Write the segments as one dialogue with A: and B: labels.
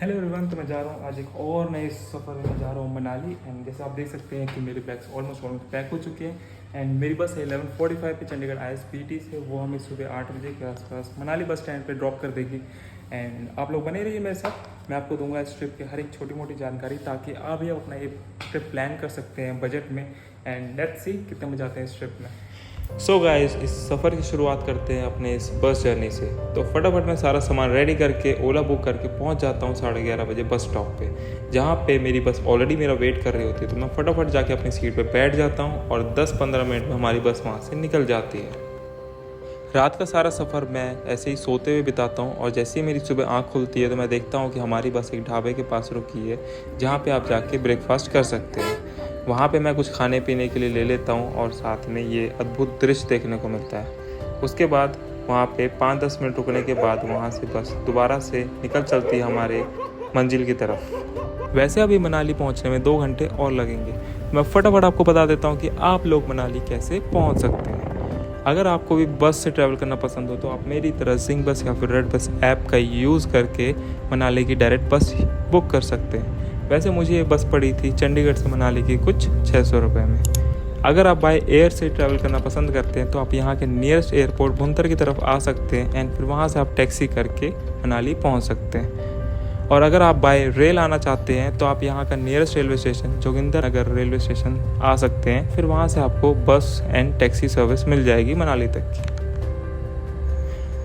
A: Hello everyone, तो मैं जा रहा हूँ आज एक और नए सफ़र में जा रहा हूँ मनाली। एंड जैसे आप देख सकते हैं कि मेरे बैग्स ऑलमोस्ट पैक हो चुके हैं। एंड मेरी बस है 11:45 पे चंडीगढ़ ISPT से। वो हमें सुबह 8 बजे के आसपास मनाली बस स्टैंड पे ड्रॉप कर देगी। एंड आप लोग बने रहिए मेरे साथ, मैं आपको दूंगा इस ट्रिप की हर एक छोटी मोटी जानकारी, ताकि आप भी अपना ये ट्रिप प्लान कर सकते हैं बजट में। एंड लेट्स सी कितने मजा आते हैं इस ट्रिप में। सो गाइस, इस सफ़र की शुरुआत करते हैं अपने इस बस जर्नी से। तो फटाफट मैं सारा सामान रेडी करके ओला बुक करके पहुंच जाता हूं 11:30 बजे बस स्टॉप पे, जहां पे मेरी बस ऑलरेडी मेरा वेट कर रही होती है। तो मैं फटाफट जाके अपनी सीट पे बैठ जाता हूं और 10-15 मिनट में हमारी बस वहां से निकल जाती है। रात का सारा सफ़र मैं ऐसे ही सोते हुए बिताता हूँ, और जैसे ही मेरी सुबह आँख खुलती है तो मैं देखता हूँ कि हमारी बस एक ढाबे के पास रुकी है, जहाँ पे आप जाके ब्रेकफास्ट कर सकते हैं। वहाँ पे मैं कुछ खाने पीने के लिए ले लेता हूँ, और साथ में ये अद्भुत दृश्य देखने को मिलता है। उसके बाद वहाँ पे 5-10 मिनट रुकने के बाद वहाँ से बस दोबारा से निकल चलती है हमारे मंजिल की तरफ। वैसे अभी मनाली पहुँचने में 2 घंटे और लगेंगे। मैं फटाफट आपको बता देता हूँ कि आप लोग मनाली कैसे पहुँच सकते हैं। अगर आपको भी बस से ट्रैवल करना पसंद हो तो आप मेरी तरह जिंग बस या फिर रेड बस ऐप का यूज़ करके मनाली की डायरेक्ट बस बुक कर सकते हैं। वैसे मुझे ये बस पड़ी थी चंडीगढ़ से मनाली की कुछ 600 रुपये में। अगर आप बाय एयर से ट्रैवल करना पसंद करते हैं तो आप यहाँ के नियरेस्ट एयरपोर्ट भुंतर की तरफ आ सकते हैं, एंड फिर वहाँ से आप टैक्सी करके मनाली पहुँच सकते हैं। और अगर आप बाय रेल आना चाहते हैं तो आप यहाँ का नियरेस्ट रेलवे स्टेशन जोगिंदर नगर रेलवे स्टेशन आ सकते हैं। फिर वहाँ से आपको बस एंड टैक्सी सर्विस मिल जाएगी मनाली तक की।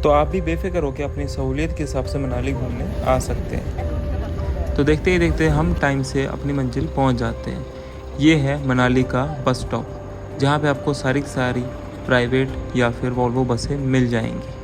A: तो आप भी बेफिक्र होकर अपनी सहूलियत के हिसाब से मनाली घूमने आ सकते हैं। तो देखते ही देखते हम टाइम से अपनी मंजिल पहुँच जाते हैं। ये है मनाली का बस स्टॉप, जहाँ पे आपको सारी प्राइवेट या फिर वॉल्वो बसें मिल जाएंगी।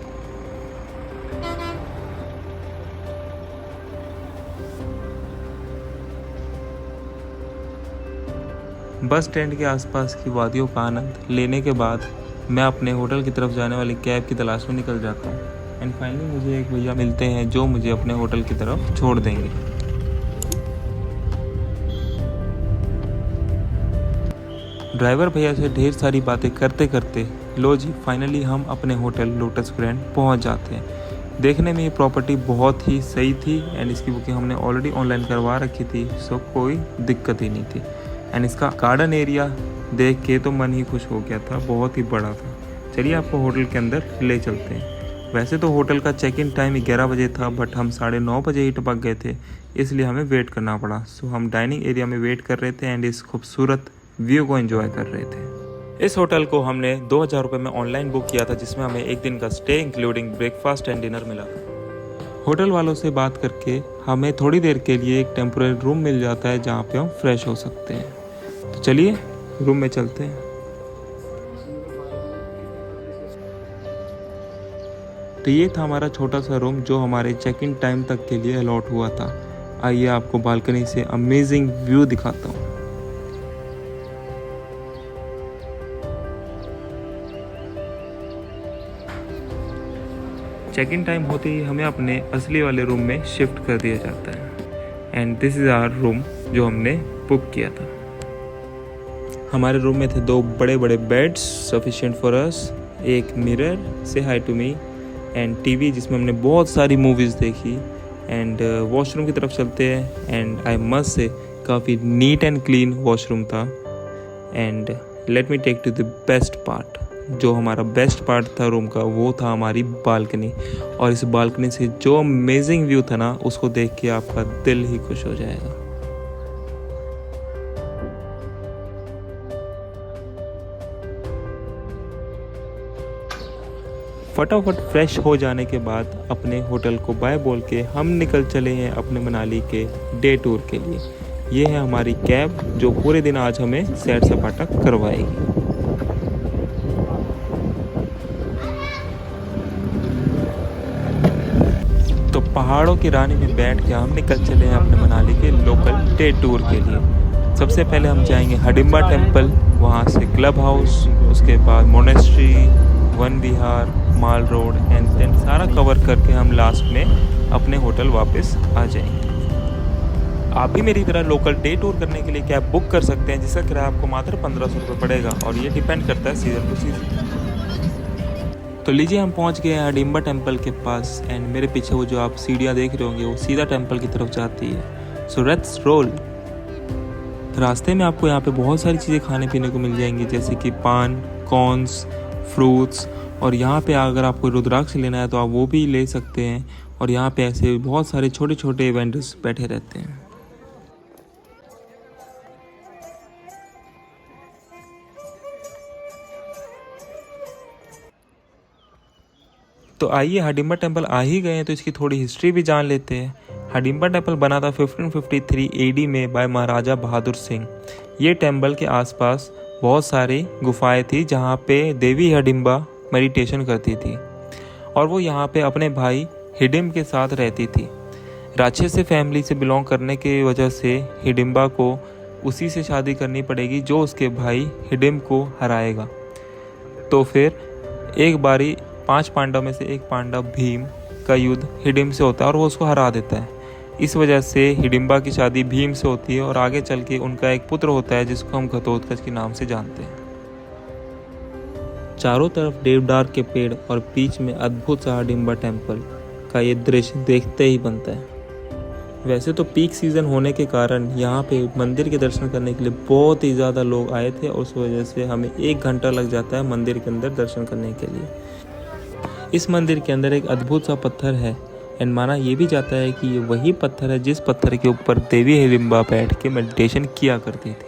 A: बस स्टैंड के आसपास की वादियों का आनंद लेने के बाद मैं अपने होटल की तरफ जाने वाली कैब की तलाश में निकल जाता हूँ। एंड फाइनली मुझे एक भैया मिलते हैं जो मुझे अपने होटल की तरफ छोड़ देंगे। ड्राइवर भैया से ढेर सारी बातें करते करते लो जी फाइनली हम अपने होटल लोटस ग्रैंड पहुंच जाते हैं। देखने में ये प्रॉपर्टी बहुत ही सही थी, एंड इसकी बुकिंग हमने ऑलरेडी ऑनलाइन करवा रखी थी, सो कोई दिक्कत ही नहीं थी। एंड इसका गार्डन एरिया देख के तो मन ही खुश हो गया था, बहुत ही बड़ा था। चलिए आपको होटल के अंदर ले चलते हैं। वैसे तो होटल का चेक इन टाइम 11 बजे था, बट हम 9:30 बजे ही टपक गए थे, इसलिए हमें वेट करना पड़ा। सो हम डाइनिंग एरिया में वेट कर रहे थे एंड इस खूबसूरत व्यू को एंजॉय कर रहे थे। इस होटल को हमने 2000 रुपये में ऑनलाइन बुक किया था, जिसमें हमें एक दिन का stay including breakfast and dinner मिला। होटल वालों से बात करके हमें थोड़ी देर के लिए एक टेम्पोररी रूम मिल जाता है, जहाँ पे हम फ्रेश हो सकते हैं। तो चलिए रूम में चलते हैं। तो ये था हमारा छोटा सा रूम जो हमारे चेक इन टाइम तक के लिए अलॉट हुआ था। आइए आपको बालकनी से अमेजिंग व्यू दिखाता हूँ। चेक इन टाइम होते ही हमें अपने असली वाले रूम में शिफ्ट कर दिया जाता है। And this is our room जो हमने बुक किया था। हमारे रूम में थे 2 बड़े बड़े बेड्स सफिशिएंट फॉर अस, एक मिरर से hi to me, and TV जिसमें हमने बहुत सारी मूवीज़ देखी। एंड वॉशरूम की तरफ चलते हैं। एंड आई मस्ट से काफ़ी नीट एंड क्लीन वॉशरूम था। And let me take to the best part. जो हमारा बेस्ट पार्ट था रूम का, वो था हमारी बालकनी। और इस बालकनी से जो अमेजिंग व्यू था ना, उसको देख के आपका दिल ही खुश हो जाएगा। फटाफट फ्रेश हो जाने के बाद अपने होटल को बाय बोल के हम निकल चले हैं अपने मनाली के डे टूर के लिए। ये है हमारी कैब जो पूरे दिन आज हमें सैर सपाटा करवाएगी। तो पहाड़ों की रानी में बैठ के हम निकल चले हैं अपने मनाली के लोकल डे टूर के लिए। सबसे पहले हम जाएंगे हडिम्बा टेम्पल, वहाँ से क्लब हाउस, उसके बाद monastery, Van Vihar, mall road, and then सारा कवर करके हम लास्ट में अपने होटल वापस आ जाएंगे। आप भी मेरी तरह लोकल डे टूर करने के लिए कैब बुक कर सकते हैं, जिसका किराया आपको मात्र 1500 रुपये पड़ेगा, और ये डिपेंड करता है सीज़न टू सीज़न। तो लीजिए हम पहुंच गए हैं हडिम्बा टेम्पल के पास एंड मेरे पीछे वो जो आप सीढ़ियाँ देख रहे होंगे वो सीधा टेम्पल की तरफ जाती है। So let's roll. रास्ते में आपको यहाँ पे बहुत सारी चीज़ें खाने पीने को मिल जाएंगी जैसे कि पान, कॉर्न्स, फ्रूट्स, और यहाँ पे अगर आपको रुद्राक्ष लेना है तो आप वो भी ले सकते हैं। और यहाँ पे ऐसे बहुत सारे छोटे छोटे वेंडर्स बैठे रहते हैं। तो आइए, हडिम्बा टेम्पल आ ही गए हैं तो इसकी थोड़ी हिस्ट्री भी जान लेते हैं। हडिम्बा टेम्पल बना था 1553 एडी में बाय महाराजा बहादुर सिंह। ये टेम्पल के आसपास बहुत सारी गुफाएं थी जहाँ पे देवी हडिम्बा मेडिटेशन करती थी और वो यहाँ पे अपने भाई हिडिम्ब के साथ रहती थी। राक्षसी फैमिली से बिलोंग करने की वजह से हिडिम्बा को उसी से शादी करनी पड़ेगी जो उसके भाई हिडिम्ब को हराएगा। तो फिर एक बारी 5 पांडव में से एक पांडव भीम का युद्ध हिडिम्ब से होता है और वो उसको हरा देता है। इस वजह से हिडिम्बा की शादी भीम से होती है और आगे चल के उनका एक पुत्र होता है जिसको हम घटोत्कच के नाम से जानते हैं। चारों तरफ देवदार के पेड़ और बीच में अद्भुत सा हडिम्बा टेम्पल का ये दृश्य देखते ही बनता है। वैसे तो पीक सीज़न होने के कारण यहाँ पे मंदिर के दर्शन करने के लिए बहुत ही ज़्यादा लोग आए थे और उस वजह से हमें 1 घंटा लग जाता है मंदिर के अंदर दर्शन करने के लिए। इस मंदिर के अंदर एक अद्भुत सा पत्थर है एंड माना ये भी जाता है कि ये वही पत्थर है जिस पत्थर के ऊपर देवी हिडिम्बा बैठ के मेडिटेशन किया करती थी।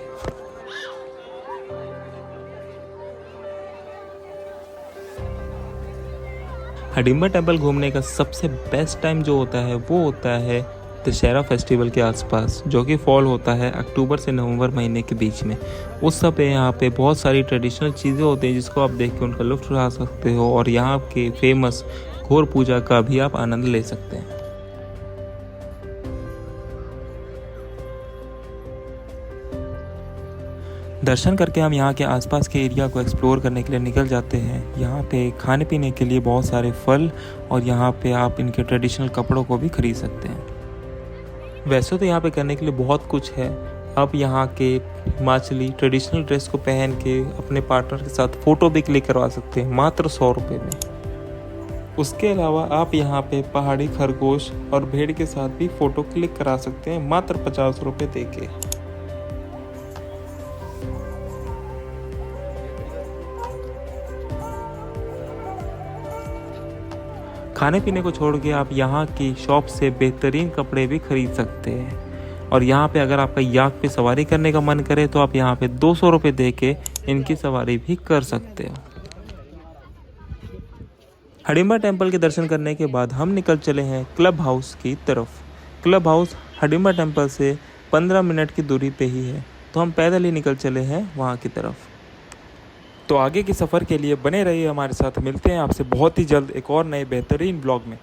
A: हडिम्बा टेम्पल घूमने का सबसे बेस्ट टाइम जो होता है वो होता है दशहरा फेस्टिवल के आसपास, जो कि फॉल होता है अक्टूबर से नवंबर महीने के बीच में। उस समय यहाँ पे बहुत सारी ट्रेडिशनल चीज़ें होती हैं जिसको आप देख के उनका लुत्फ़ उठा सकते हो और यहाँ के फेमस घोर पूजा का भी आप आनंद ले सकते हैं। दर्शन करके हम यहाँ के आसपास के एरिया को एक्सप्लोर करने के लिए निकल जाते हैं। यहाँ पे खाने पीने के लिए बहुत सारे फल और यहाँ पे आप इनके ट्रेडिशनल कपड़ों को भी खरीद सकते हैं। वैसे तो यहाँ पे करने के लिए बहुत कुछ है। आप यहाँ के हिमाचली ट्रेडिशनल ड्रेस को पहन के अपने पार्टनर के साथ फ़ोटो भी क्लिक करवा सकते हैं मात्र 100 रुपये में। उसके अलावा आप यहाँ पे पहाड़ी खरगोश और भेड़ के साथ भी फ़ोटो क्लिक करा सकते हैं मात्र 50 रुपये दे के। खाने पीने को छोड़ के आप यहाँ की शॉप से बेहतरीन कपड़े भी खरीद सकते हैं। और यहाँ पे अगर आपका याक पे सवारी करने का मन करे तो आप यहाँ पे 200 रुपये दे के इनकी सवारी भी कर सकते हो। हडिम्बा टेम्पल के दर्शन करने के बाद हम निकल चले हैं क्लब हाउस की तरफ। क्लब हाउस हडिम्बा टेम्पल से 15 मिनट की दूरी पे ही है, तो हम पैदल ही निकल चले हैं वहाँ की तरफ। तो आगे के सफ़र के लिए बने रहिए हमारे साथ। मिलते हैं आपसे बहुत ही जल्द एक और नए बेहतरीन ब्लॉग में।